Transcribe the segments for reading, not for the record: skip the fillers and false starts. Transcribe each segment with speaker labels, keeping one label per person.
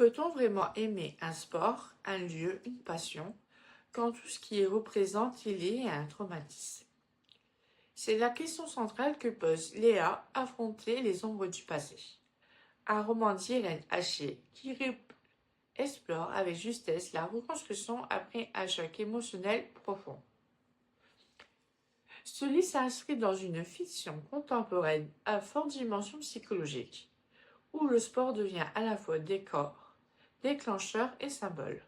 Speaker 1: Peut-on vraiment aimer un sport, un lieu, une passion, quand tout ce qui y représente est lié à un traumatisme? C'est la question centrale que pose Léa, Affronter les ombres du passé, un roman d'Irène Haché qui explore avec justesse la reconstruction après un choc émotionnel profond. Ce livre s'inscrit dans une fiction contemporaine à forte dimension psychologique, où le sport devient à la fois décor, déclencheur et symbole.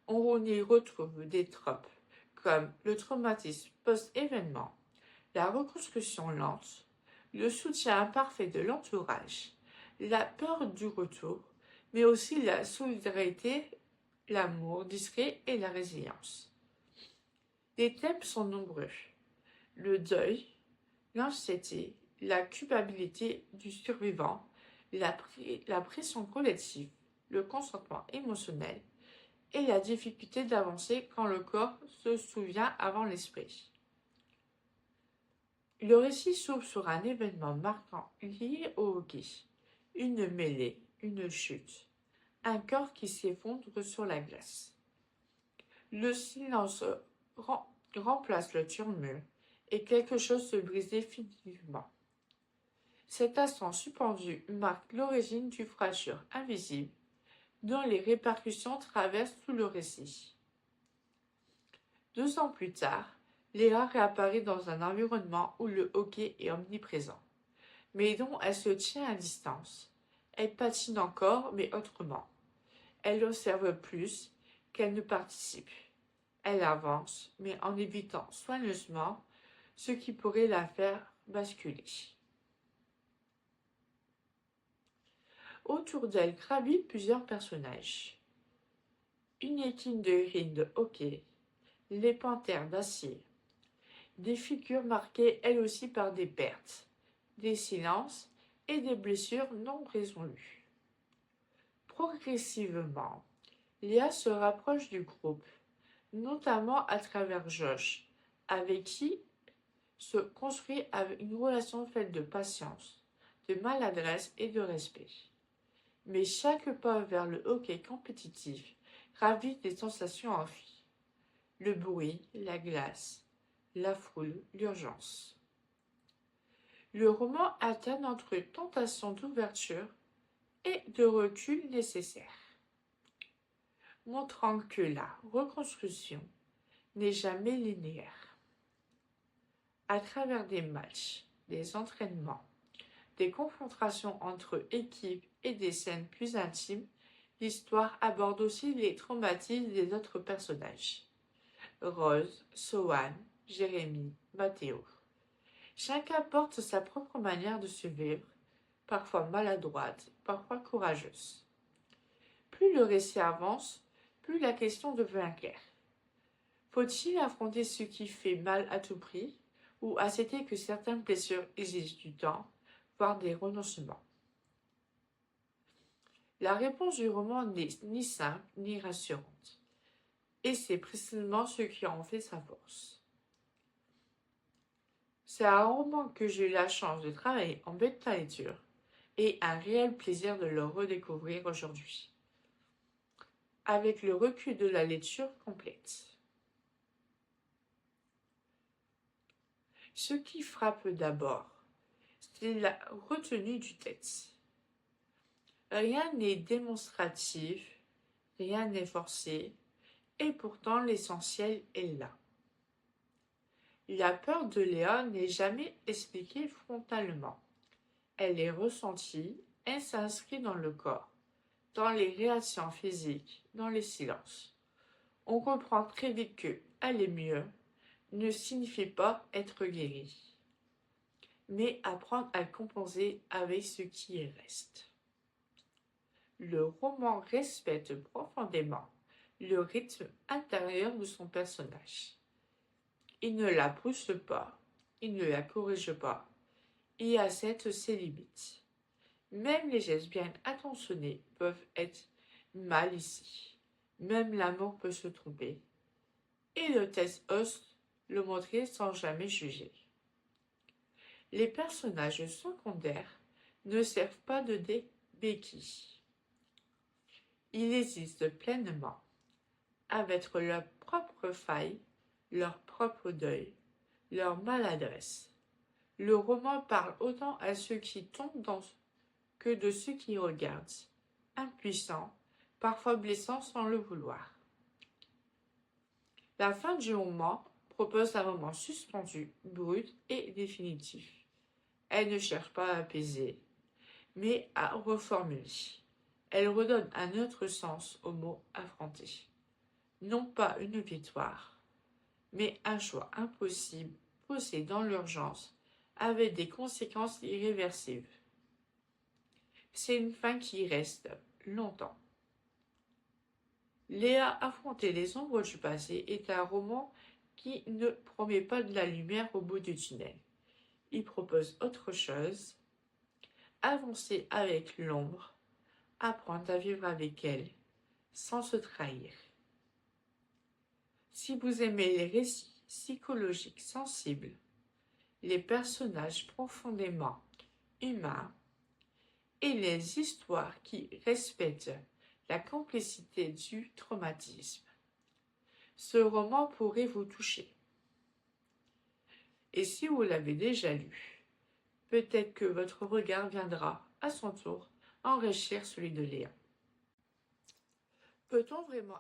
Speaker 1: On y retrouve des tropes comme le traumatisme post-événement, la reconstruction lente, le soutien imparfait de l'entourage, la peur du retour, mais aussi la solidarité, l'amour discret et la résilience. Les thèmes sont nombreux. Le deuil, l'anxiété, la culpabilité du survivant, la pression collective, le consentement émotionnel et la difficulté d'avancer quand le corps se souvient avant l'esprit. Le récit s'ouvre sur un événement marquant lié au hockey, une mêlée, une chute, un corps qui s'effondre sur la glace. Le silence remplace le tumulte et quelque chose se brise définitivement. Cet instant suspendu marque l'origine d'une fracture invisible dont les répercussions traversent tout le récit. 2 ans plus tard, Léa réapparaît dans un environnement où le hockey est omniprésent, mais dont elle se tient à distance. Elle patine encore, mais autrement. Elle observe plus qu'elle ne participe. Elle avance, mais en évitant soigneusement ce qui pourrait la faire basculer. Autour d'elle gravitent plusieurs personnages. Une équipe de héroïnes de hockey, les panthères d'acier, des figures marquées elles aussi par des pertes, des silences et des blessures non résolues. Progressivement, Léa se rapproche du groupe, notamment à travers Josh, avec qui se construit une relation faite de patience, de maladresse et de respect. Mais chaque pas vers le hockey compétitif ravit des sensations enfuies. Le bruit, la glace, la foule, l'urgence. Le roman alterne entre tentation d'ouverture et de recul nécessaire, montrant que la reconstruction n'est jamais linéaire. À travers des matchs, des entraînements, des confrontations entre équipes et des scènes plus intimes, l'histoire aborde aussi les traumatismes des autres personnages. Rose, Sohan, Jérémy, Mathéo. Chacun porte sa propre manière de se vivre, parfois maladroite, parfois courageuse. Plus le récit avance, plus la question devient claire. Faut-il affronter ce qui fait mal à tout prix, ou accepter que certaines blessures exigent du temps, voire des renoncements? La réponse du roman n'est ni simple ni rassurante, et c'est précisément ce qui en fait sa force. C'est un roman que j'ai eu la chance de travailler en bêta lecture, et un réel plaisir de le redécouvrir aujourd'hui, avec le recul de la lecture complète. Ce qui frappe d'abord, c'est la retenue du texte. Rien n'est démonstratif, rien n'est forcé, et pourtant l'essentiel est là. La peur de Léa n'est jamais expliquée frontalement. Elle est ressentie, elle s'inscrit dans le corps, dans les réactions physiques, dans les silences. On comprend très vite que aller mieux ne signifie pas être guéri, mais apprendre à composer avec ce qui reste. Le roman respecte profondément le rythme intérieur de son personnage. Il ne la pousse pas, il ne la corrige pas, il accepte ses limites. Même les gestes bien intentionnés peuvent être mal ici. Même l'amour peut se tromper. Et le texte ose le montrer sans jamais juger. Les personnages secondaires ne servent pas de béquilles. Ils existent pleinement, avec leurs propres failles, leur propre deuil, leur maladresse. Le roman parle autant à ceux qui tombent que de ceux qui regardent, impuissants, parfois blessants sans le vouloir. La fin du roman propose un moment suspendu, brut et définitif. Elle ne cherche pas à apaiser, mais à reformuler. Elle redonne un autre sens au mot affronter. Non pas une victoire, mais un choix impossible, posé dans l'urgence, avec des conséquences irréversibles. C'est une fin qui reste longtemps. Léa affronter les ombres du passé est un roman qui ne promet pas de la lumière au bout du tunnel. Il propose autre chose, avancer avec l'ombre, apprendre à vivre avec elle, sans se trahir. Si vous aimez les récits psychologiques sensibles, les personnages profondément humains et les histoires qui respectent la complicité du traumatisme, ce roman pourrait vous toucher. Et si vous l'avez déjà lu, peut-être que votre regard viendra, à son tour, enrichir celui de Léa. Peut-on vraiment